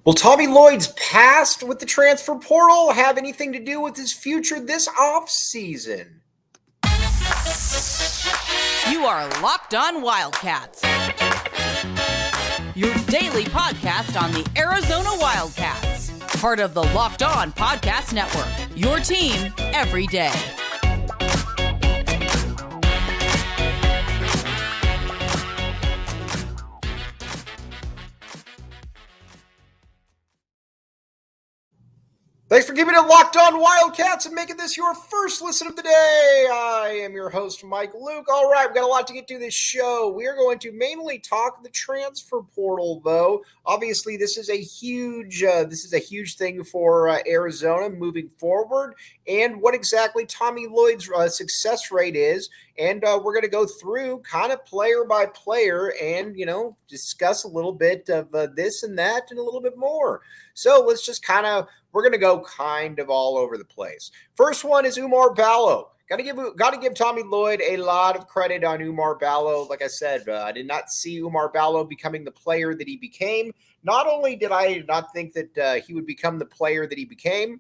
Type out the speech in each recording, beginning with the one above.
Will Tommy Lloyd's past with the transfer portal have anything to do with his future this offseason? You are Locked On Wildcats, your daily podcast on the Arizona Wildcats, part of the Locked On Podcast Network, your team every day. Thanks for keeping it locked on Wildcats and making this your first listen of the day. I am your host, Mike Luke. All right, we've got a lot to get to this show. We are going to mainly talk the transfer portal, though. Obviously, this is a huge thing for Arizona moving forward, and what exactly Tommy Lloyd's success rate is. And we're going to go through kind of player by player and, discuss a little bit of this and that and a little bit more. So let's just we're going to go kind of all over the place. First one is Oumar Ballo. Got to give Tommy Lloyd a lot of credit on Oumar Ballo. Like I said, I did not see Oumar Ballo becoming the player that he became. Not only did I not think that he would become the player that he became,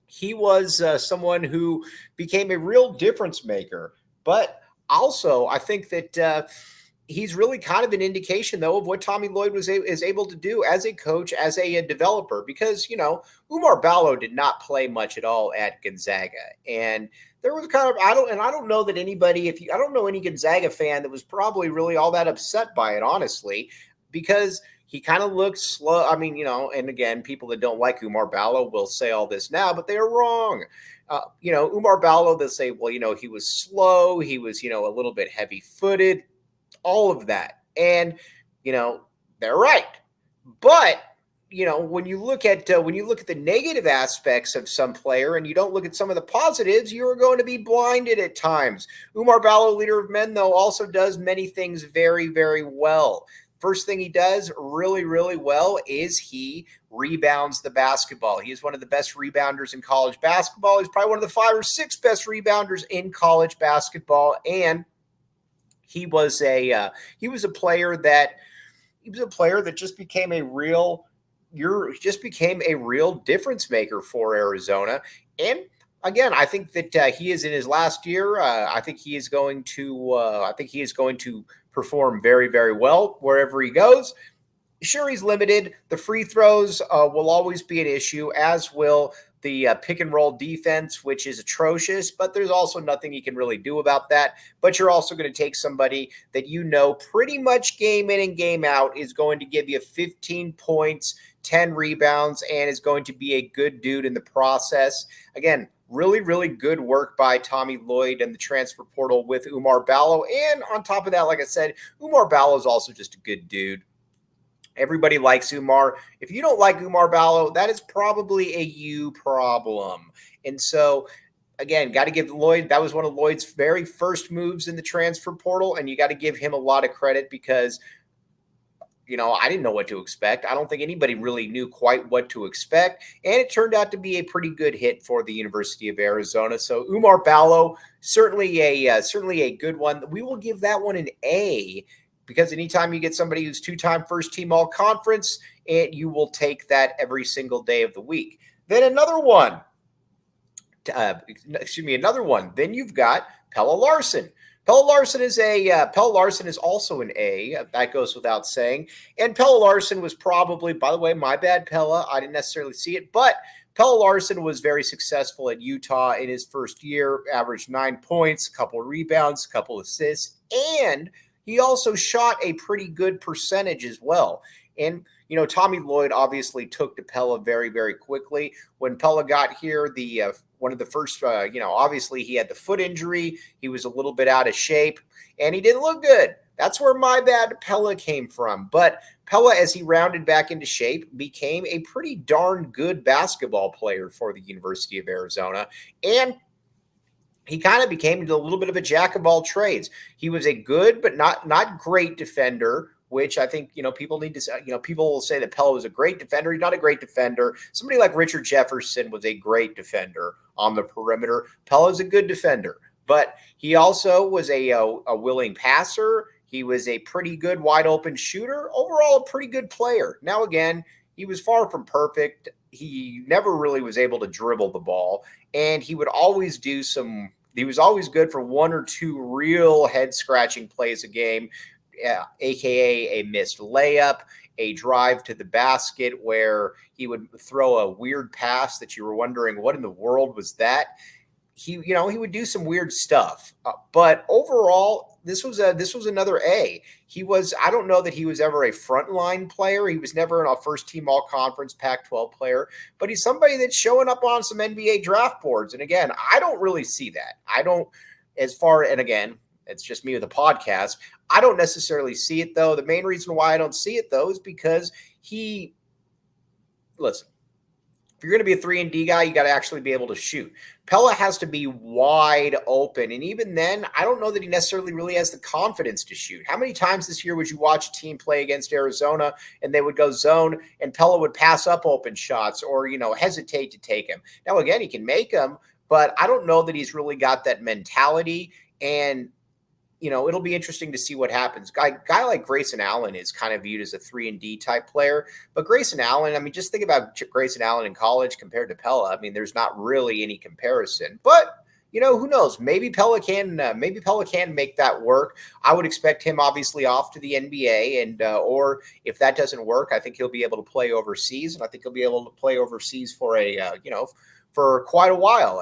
he was someone who became a real difference maker. But also, I think that he's really kind of an indication, though, of what Tommy Lloyd is able to do as a coach, as a developer. Because, Oumar Ballo did not play much at all at Gonzaga. And there was I don't know that anybody, I don't know any Gonzaga fan that was probably really all that upset by it, honestly, because he kind of looked slow. I mean, and again, people that don't like Oumar Ballo will say all this now, but they are wrong. Oumar Ballo, they'll say, well, he was slow. He was, a little bit heavy-footed, all of that. And, they're right. But, when you look at the negative aspects of some player and you don't look at some of the positives, you are going to be blinded at times. Oumar Ballo, leader of men, though, also does many things very, very well. First thing he does really, really well is he rebounds the basketball. He is one of the best rebounders in college basketball. He's probably one of the 5 or 6 best rebounders in college basketball. And he was a player that just became a real difference maker for Arizona. And again, I think that he is in his last year. I think he is going to perform very, very well wherever he goes. Sure, he's limited. The free throws will always be an issue, as will the pick and roll defense, which is atrocious, but there's also nothing you can really do about that. But you're also going to take somebody that pretty much game in and game out is going to give you 15 points, 10 rebounds, and is going to be a good dude in the process. Again, really, really good work by Tommy Lloyd and the transfer portal with Oumar Ballo. And on top of that, like I said, Oumar Ballo is also just a good dude. Everybody likes Oumar. If you don't like Oumar Ballo, that is probably a you problem. And so, again, got to give Lloyd, that was one of Lloyd's very first moves in the transfer portal, and you got to give him a lot of credit because, I didn't know what to expect. I don't think anybody really knew quite what to expect, and it turned out to be a pretty good hit for the University of Arizona. So Oumar Ballo, certainly a good one. We will give that one an A, because anytime you get somebody who's 2-time first-team all-conference, you will take that every single day of the week. Then another one. Then you've got Pelle Larsson. Pelle Larsson is also an A. That goes without saying. And Pelle Larsson was probably, by the way, my bad, Pelle. I didn't necessarily see it, but Pelle Larsson was very successful at Utah in his first year, averaged 9 points, a couple of rebounds, a couple of assists, and he also shot a pretty good percentage as well. And, Tommy Lloyd obviously took to Pelle very, very quickly. When Pelle got here, one of the first, obviously he had the foot injury. He was a little bit out of shape, and he didn't look good. That's where my bad Pelle came from. But Pelle, as he rounded back into shape, became a pretty darn good basketball player for the University of Arizona. And he kind of became a little bit of a jack of all trades. He was a good but not great defender, which I think, people need to, people will say that Pelle was a great defender. He's not a great defender. Somebody like Richard Jefferson was a great defender on the perimeter. Pelle is a good defender, but he also was a willing passer. He was a pretty good wide open shooter. Overall, a pretty good player. Now, again, he was far from perfect. He never really was able to dribble the ball, and he would always do some. He was always good for one or two real head-scratching plays a game, aka a missed layup, a drive to the basket where he would throw a weird pass that you were wondering, what in the world was that? He would do some weird stuff, but overall, this was another A. I don't know that he was ever a frontline player. He was never a first team all conference Pac-12 player, but he's somebody that's showing up on some NBA draft boards. And again, I don't really see that. And again, it's just me with a podcast. I don't necessarily see it though. The main reason why I don't see it though is because listen, if you're going to be a 3-and-D guy, you got to actually be able to shoot. Pella has to be wide open. And even then, I don't know that he necessarily really has the confidence to shoot. How many times this year would you watch a team play against Arizona and they would go zone and Pella would pass up open shots or, hesitate to take him? Now, again, he can make them, but I don't know that he's really got that mentality. And it'll be interesting to see what happens. Guy like Grayson Allen is kind of viewed as a 3-and-D type player, but Grayson Allen, just think about Grayson Allen in college compared to Pella. There's not really any comparison, but who knows? Maybe Pella can make that work. I would expect him obviously off to the NBA, and or if that doesn't work, I think he'll be able to play overseas, and I think he'll be able to play overseas for for quite a while.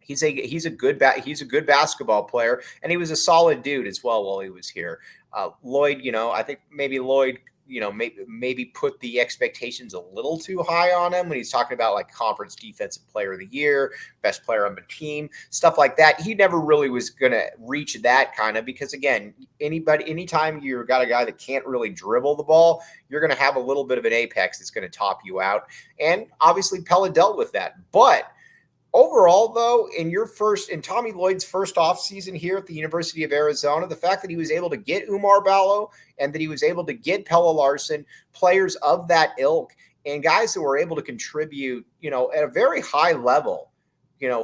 He's a good basketball player, and he was a solid dude as well while he was here. Lloyd, I think maybe Lloyd, maybe put the expectations a little too high on him when he's talking about like conference defensive player of the year, best player on the team, stuff like that. He never really was going to reach that kind of, because again, anytime you've got a guy that can't really dribble the ball, you're going to have a little bit of an apex that's going to top you out. And obviously Pella dealt with that, but overall, though, in Tommy Lloyd's first offseason here at the University of Arizona, the fact that he was able to get Oumar Ballo and that he was able to get Pella Larson, players of that ilk, and guys that were able to contribute, at a very high level,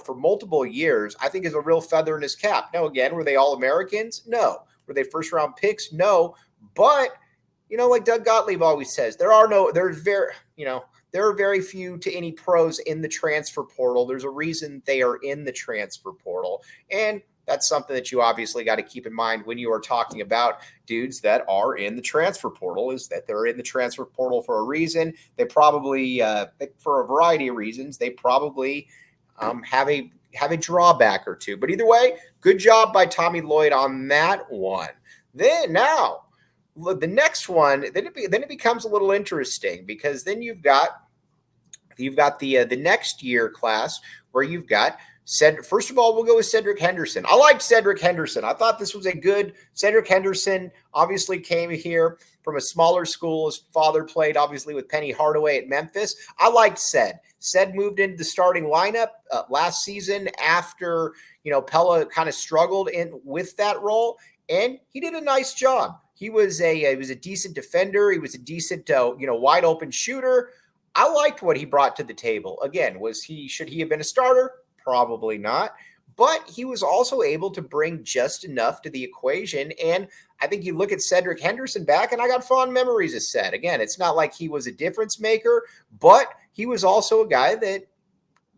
for multiple years, I think is a real feather in his cap. Now, again, were they All-Americans? No. Were they first-round picks? No. But, like Doug Gottlieb always says, there are very few to any pros in the transfer portal. There's a reason they are in the transfer portal. And that's something that you obviously got to keep in mind when you are talking about dudes that are in the transfer portal, is that they're in the transfer portal for a reason. They probably, for a variety of reasons, they probably have a drawback or two. But either way, good job by Tommy Lloyd on that one. Then now, the next one, then it becomes a little interesting, because then you've got the next year class where you've got first of all, we'll go with Cedric Henderson. I liked Cedric Henderson. I thought this was a good Cedric Henderson. Obviously came here from a smaller school. His father played obviously with Penny Hardaway at Memphis. I liked Ced. Ced moved into the starting lineup last season after Pella kind of struggled with that role, and he did a nice job. He was a decent defender. He was a decent, wide open shooter. I liked what he brought to the table. Again, should he have been a starter? Probably not. But he was also able to bring just enough to the equation. And I think you look at Cedric Henderson back, and I got fond memories of Ced. Again, it's not like he was a difference maker, but he was also a guy that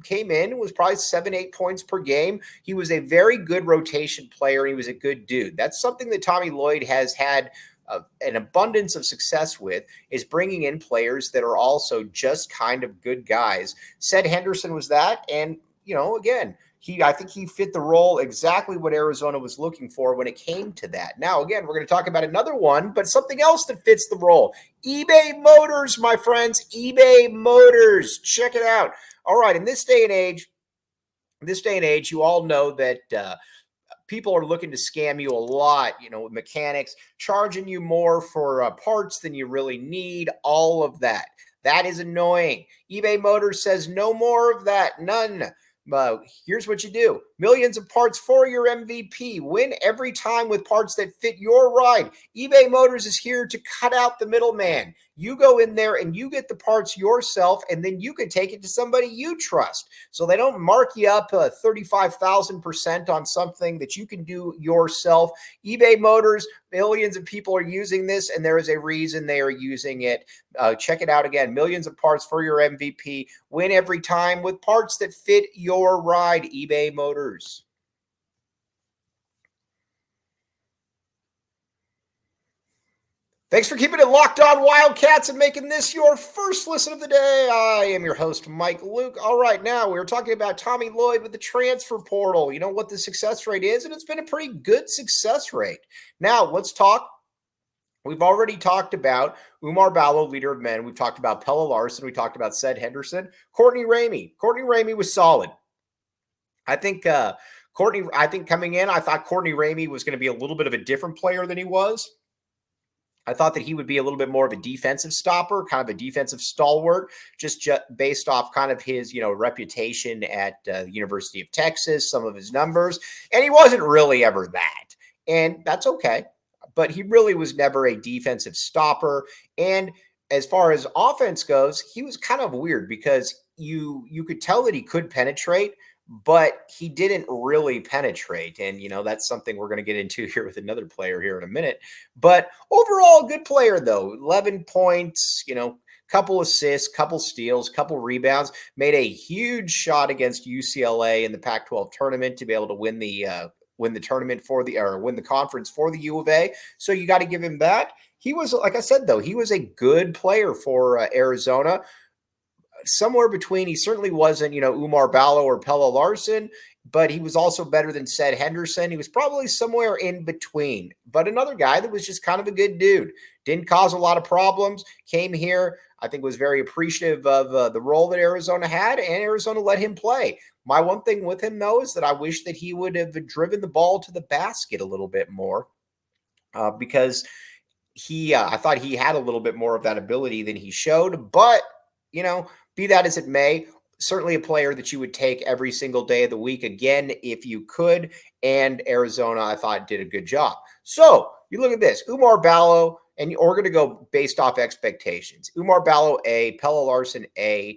came in, was probably 7-8 points per game. He was a very good rotation player. He was a good dude. That's something that Tommy Lloyd has had an abundance of success with, is bringing in players that are also just kind of good guys. Ced Henderson was that. And, again, I think he fit the role exactly what Arizona was looking for when it came to that. Now, again, we're going to talk about another one, but something else that fits the role. eBay Motors, my friends, eBay Motors. Check it out. All right. In this day and age, you all know that people are looking to scam you a lot, mechanics, charging you more for parts than you really need, all of that. That is annoying. eBay Motors says no more of that, none. Here's what you do. Millions of parts for your MVP. Win every time with parts that fit your ride. eBay Motors is here to cut out the middleman. You go in there and you get the parts yourself, and then you can take it to somebody you trust. So they don't mark you up 35,000% on something that you can do yourself. eBay Motors, millions of people are using this, and there is a reason they are using it. Check it out again. Millions of parts for your MVP. Win every time with parts that fit your ride. eBay Motors. Thanks for keeping it locked on Wildcats and making this your first listen of the day. I am your host, Mike Luke. All right, now we're talking about Tommy Lloyd with the transfer portal. You know what the success rate is, and it's been a pretty good success rate. Now, let's talk. We've already talked about Oumar Ballo, leader of men. We've talked about Pelle Larsson. We talked about Sed Henderson. Courtney Ramey. Courtney Ramey was solid. I think coming in, I thought Courtney Ramey was going to be a little bit of a different player than he was. I thought that he would be a little bit more of a defensive stopper, kind of a defensive stalwart, just based off kind of his, reputation at the University of Texas, some of his numbers. And he wasn't really ever that. And that's okay. But he really was never a defensive stopper. And as far as offense goes, he was kind of weird because you could tell that he could penetrate, but he didn't really penetrate. And, that's something we're going to get into here with another player here in a minute. But overall, good player, though. 11 points, couple assists, couple steals, couple rebounds. Made a huge shot against UCLA in the Pac-12 tournament to be able to win the tournament win the conference for the U of A. So you got to give him that. He was, like I said, though, he was a good player for Arizona. Somewhere between, he certainly wasn't, Oumar Ballo or Pelle Larsson, but he was also better than Sed Henderson. He was probably somewhere in between, but another guy that was just kind of a good dude. Didn't cause a lot of problems, came here, I think was very appreciative of the role that Arizona had, and Arizona let him play. My one thing with him, though, is that I wish that he would have driven the ball to the basket a little bit more because I thought he had a little bit more of that ability than he showed, but, be that as it may, certainly a player that you would take every single day of the week again if you could. And Arizona, I thought, did a good job. So you look at this, Oumar Ballo, and we're going to go based off expectations. Oumar Ballo, A, Pelle Larsson, A,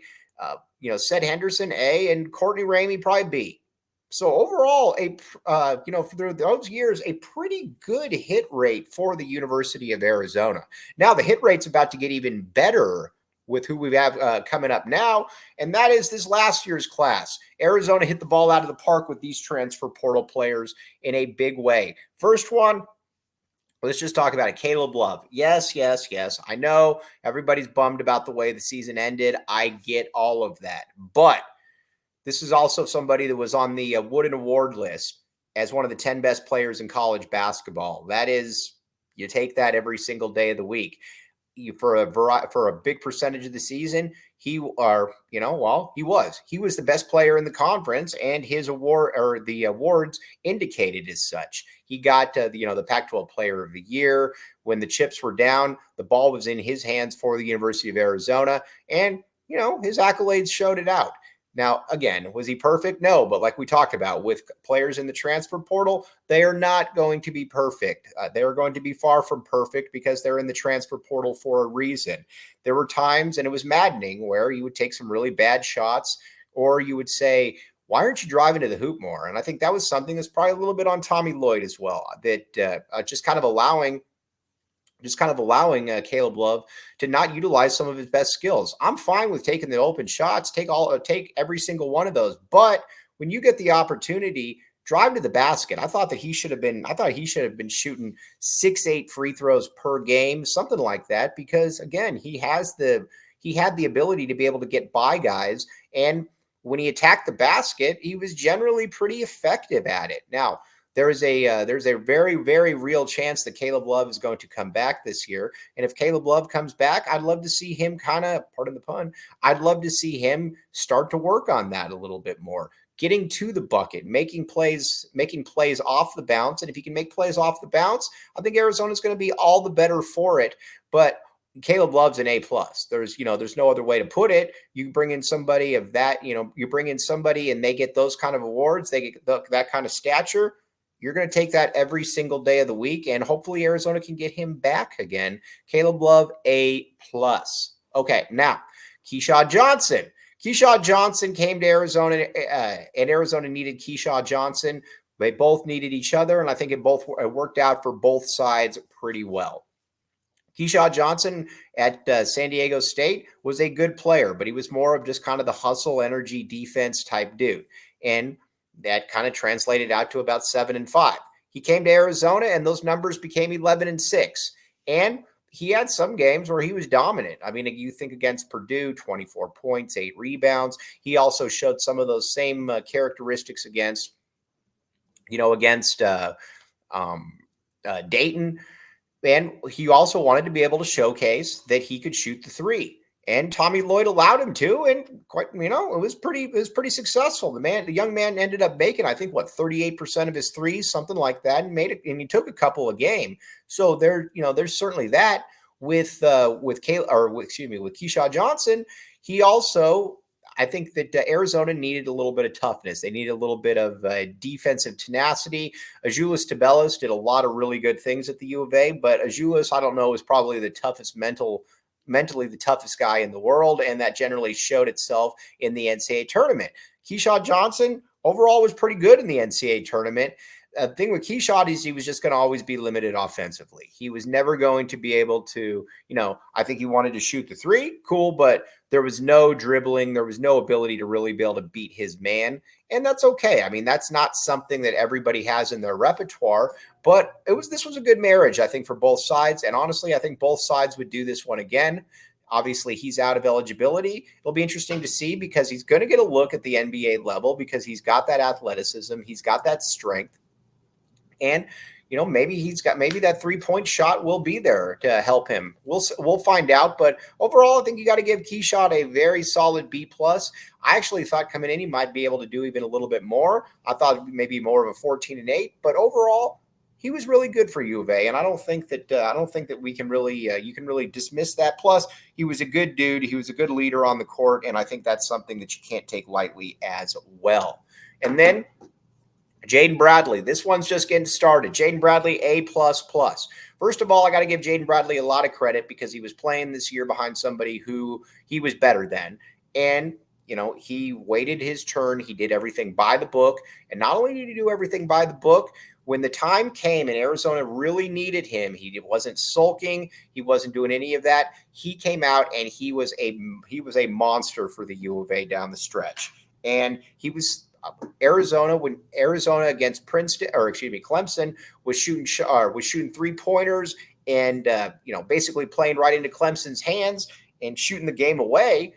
Sed Henderson, A, and Courtney Ramey, probably B. So overall, for those years, a pretty good hit rate for the University of Arizona. Now the hit rate's about to get even better with who we have coming up now, and that is this last year's class. Arizona hit the ball out of the park with these transfer portal players in a big way. First one, let's just talk about it. Caleb Love. Yes. I know everybody's bummed about the way the season ended. I get all of that. But this is also somebody that was on the Wooden Award list as one of the 10 best players in college basketball. That is, you take that every single day of the week. For a big percentage of the season, he was the best player in the conference, and his awards indicated as such. He got the Pac-12 Player of the Year. When the chips were down, the ball was in his hands for the University of Arizona, and his accolades showed it out. Now, again, was he perfect? No, but like we talked about with players in the transfer portal, they are not going to be perfect. They are going to be far from perfect because they're in the transfer portal for a reason. There were times, and it was maddening, where you would take some really bad shots, or you would say, why aren't you driving to the hoop more? And I think that was something that's probably a little bit on Tommy Lloyd as well, that just kind of allowing Caleb Love to not utilize some of his best skills. I'm fine with taking the open shots, take every single one of those. But when you get the opportunity, drive to the basket. I thought he should have been shooting 6-8 free throws per game, something like that, because again, he had the ability to be able to get by guys. And when he attacked the basket, he was generally pretty effective at it. Now, there's a very, very real chance that Caleb Love is going to come back this year. And if Caleb Love comes back, I'd love to see him pardon the pun, I'd love to see him start to work on that a little bit more. Getting to the bucket, making plays off the bounce. And if he can make plays off the bounce, I think Arizona's going to be all the better for it. But Caleb Love's an A+. There's no other way to put it. You bring in somebody of that, you bring in somebody and they get those kind of awards, they get that kind of stature. you're going to take that every single day of the week, and hopefully Arizona can get him back again. Caleb Love, A+. Okay, now, Keyshawn Johnson. Keyshawn Johnson came to Arizona, and Arizona needed Keyshawn Johnson. They both needed each other, and I think it worked out for both sides pretty well. Keyshawn Johnson at San Diego State was a good player, but he was more of just kind of the hustle, energy, defense type dude. And that kind of translated out to about 7-5. He came to Arizona, and those numbers became 11-6. And he had some games where he was dominant. I mean, you think against Purdue, 24 points, 8 rebounds. He also showed some of those same characteristics against Dayton. And he also wanted to be able to showcase that he could shoot the three. And Tommy Lloyd allowed him to, and it was pretty successful. The young man ended up making, I think, 38% of his threes, something like that, and made it. And he took a couple a game. So there's certainly that with Keyshawn Johnson. He also, I think that Arizona needed a little bit of toughness. They needed a little bit of defensive tenacity. Azuolas Tubelis did a lot of really good things at the U of A, but Azuolas, I don't know, is probably the toughest mentally the toughest guy in the world, and that generally showed itself in the NCAA tournament. Keyshawn Johnson overall was pretty good in the NCAA tournament. The thing with Keyshawn is he was just going to always be limited offensively. He was never going to be able to, I think he wanted to shoot the three, cool, but there was no dribbling. There was no ability to really be able to beat his man, and that's okay. I mean, that's not something that everybody has in their repertoire, but this was a good marriage, I think, for both sides, and honestly, I think both sides would do this one again. Obviously, he's out of eligibility. It'll be interesting to see because he's going to get a look at the NBA level because he's got that athleticism, he's got that strength. And, maybe that 3-point shot will be there to help him. We'll find out. But overall, I think you got to give Keyshawn a very solid B+. I actually thought coming in, he might be able to do even a little bit more. I thought maybe more of a 14-8, but overall, he was really good for U of A. And I don't think that we can really, you can really dismiss that. Plus, he was a good dude. He was a good leader on the court. And I think that's something that you can't take lightly as well. And then Jaden Bradley, this one's just getting started. Jaden Bradley, A++. First of all, I got to give Jaden Bradley a lot of credit because he was playing this year behind somebody who he was better than. And, he waited his turn. He did everything by the book. And not only did he do everything by the book, when the time came and Arizona really needed him, he wasn't sulking. He wasn't doing any of that. He came out and he was a monster for the U of A down the stretch. And he was when Arizona against Clemson was shooting 3-pointers and basically playing right into Clemson's hands and shooting the game away.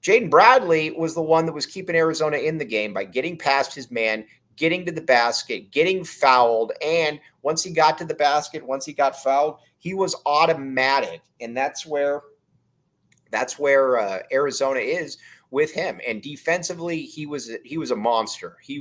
Jaden Bradley was the one that was keeping Arizona in the game by getting past his man, getting to the basket, getting fouled, and once he got to the basket, once he got fouled, he was automatic, and that's where Arizona is with him. And defensively, he was a monster. He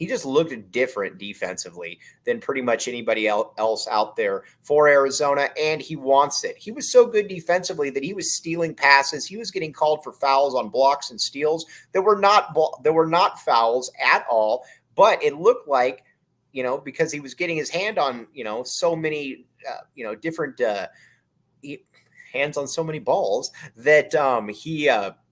just looked different defensively than pretty much anybody else out there for Arizona, and he wants it. He was so good defensively that he was stealing passes. He was getting called for fouls on blocks and steals that were not fouls at all, but it looked like, because he was getting his hand on, so many, different hands on so many balls that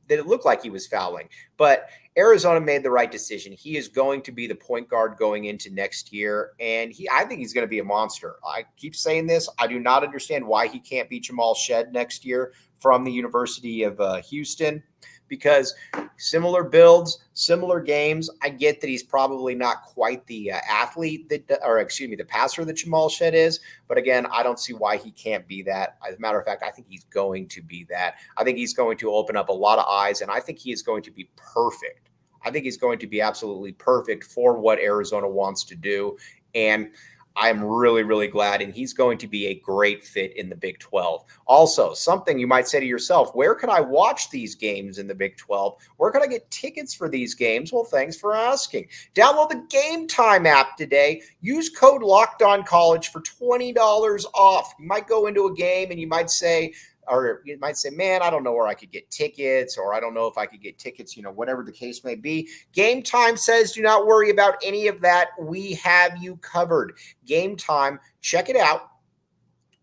that it looked like he was fouling. But Arizona made the right decision. He is going to be the point guard going into next year, and I think he's going to be a monster. I keep saying this. I do not understand why he can't beat Jamal Shead next year from the University of Houston, because similar builds, similar games. I get that he's probably not quite the the passer that Jamal Shead is. But again, I don't see why he can't be that. As a matter of fact, I think he's going to be that. I think he's going to open up a lot of eyes, and I think he is going to be perfect. I think he's going to be absolutely perfect for what Arizona wants to do. And I'm really, really glad, and he's going to be a great fit in the Big 12. Also, something you might say to yourself, where can I watch these games in the Big 12? Where can I get tickets for these games? Well, thanks for asking. Download the Gametime app today. Use code LOCKEDONCollege for $20 off. You might go into a game and you might say, or you might say, man, I don't know where I could get tickets, or I don't know if I could get tickets, whatever the case may be. Gametime says, do not worry about any of that. We have you covered. Gametime, check it out.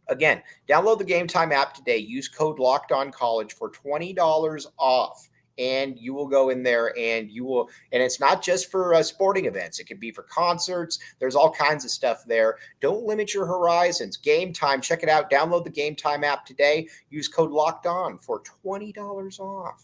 Again, download the Gametime app today. Use code LOCKEDONCollege for $20 off. And you will go in there and and it's not just for sporting events. It could be for concerts. There's all kinds of stuff there. Don't limit your horizons. Gametime, check it out. Download the Gametime app today. Use code LOCKEDON for $20 off.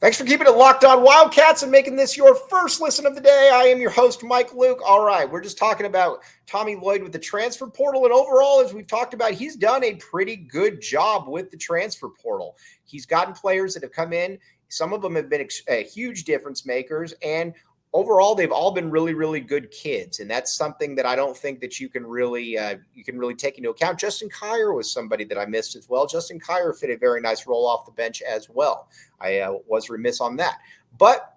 Thanks for keeping it locked on Wildcats and making this your first listen of the day. I am your host, Mike Luke. All right, we're just talking about Tommy Lloyd with the transfer portal. And overall, as we've talked about, he's done a pretty good job with the transfer portal. He's gotten players that have come in. Some of them have been huge difference makers. And overall, they've all been really, really good kids. And that's something that I don't think that you can really take into account. Justin Kier was somebody that I missed as well. Justin Kier fit a very nice role off the bench as well. I was remiss on that. But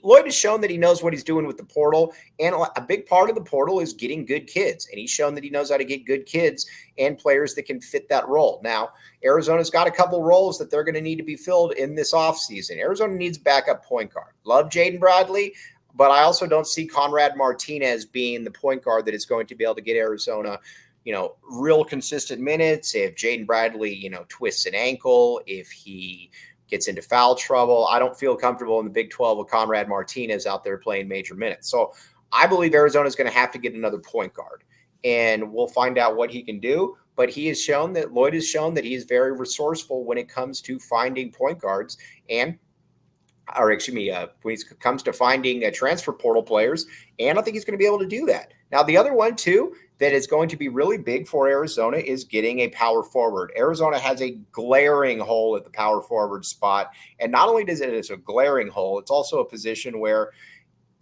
Lloyd has shown that he knows what he's doing with the portal, and a big part of the portal is getting good kids, and he's shown that he knows how to get good kids and players that can fit that role. Now, Arizona's got a couple roles that they're going to need to be filled in this offseason. Arizona needs backup point guard. Love Jaden Bradley, but I also don't see Conrad Martinez being the point guard that is going to be able to get Arizona real consistent minutes. If Jaden Bradley, twists an ankle, if he gets into foul trouble, I don't feel comfortable in the Big 12 with Conrad Martinez out there playing major minutes. So I believe Arizona is going to have to get another point guard, and we'll find out what he can do. But Lloyd has shown that he is very resourceful when it comes to finding point guards when it comes to finding transfer portal players. And I think he's going to be able to do that. Now, the other one too, that is going to be really big for Arizona is getting a power forward. Arizona has a glaring hole at the power forward spot. And not only does it's a glaring hole, it's also a position where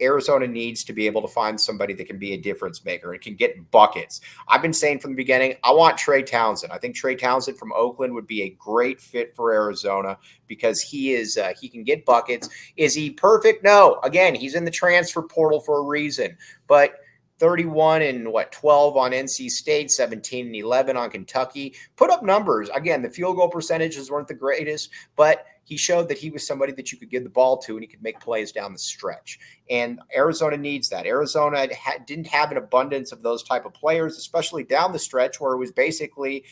Arizona needs to be able to find somebody that can be a difference maker and can get buckets. I've been saying from the beginning, I want Trey Townsend. I think Trey Townsend from Oakland would be a great fit for Arizona because he can get buckets. Is he perfect? No. Again, he's in the transfer portal for a reason. But 31 and 12 on NC State, 17 and 11 on Kentucky. Put up numbers. Again, the field goal percentages weren't the greatest, but he showed that he was somebody that you could give the ball to and he could make plays down the stretch. And Arizona needs that. Arizona didn't have an abundance of those type of players, especially down the stretch where it was basically,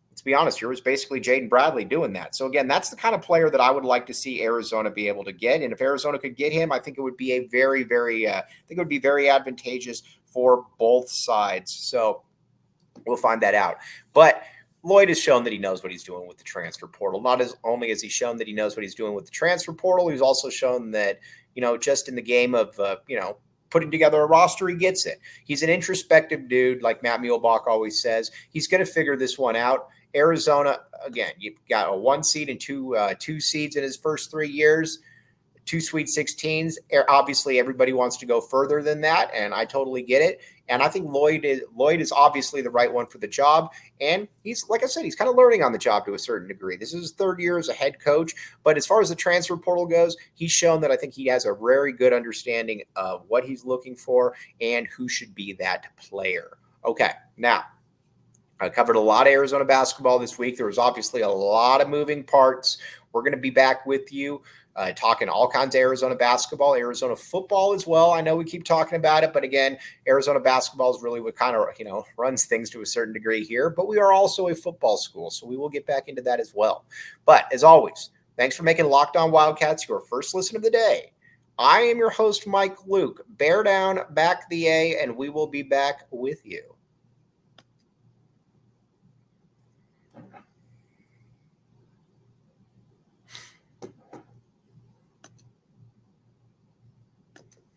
let's be honest, here was basically Jaden Bradley doing that. So again, that's the kind of player that I would like to see Arizona be able to get. And if Arizona could get him, I think it would be a very, very, very advantageous for both sides. So we'll find that out. But Lloyd has shown that he knows what he's doing with the transfer portal. Not as only has he shown that he knows what he's doing with the transfer portal, he's also shown that, just in the game of, putting together a roster, he gets it. He's an introspective dude, like Matt Muehlbach always says. He's going to figure this one out. Arizona, again, you've got a 1 seed and two seeds in his first 3 years, 2 Sweet 16s. Obviously, everybody wants to go further than that, and I totally get it. And I think Lloyd is obviously the right one for the job. And he's, like I said, he's kind of learning on the job to a certain degree. This is his 3rd year as a head coach. But as far as the transfer portal goes, he's shown that I think he has a very good understanding of what he's looking for and who should be that player. Okay, now, I covered a lot of Arizona basketball this week. There was obviously a lot of moving parts. We're going to be back with you talking all kinds of Arizona basketball, Arizona football as well. I know we keep talking about it, but again, Arizona basketball is really what kind of, runs things to a certain degree here. But we are also a football school, so we will get back into that as well. But as always, thanks for making Locked On Wildcats your first listen of the day. I am your host, Mike Luke. Bear down, back the A, and we will be back with you.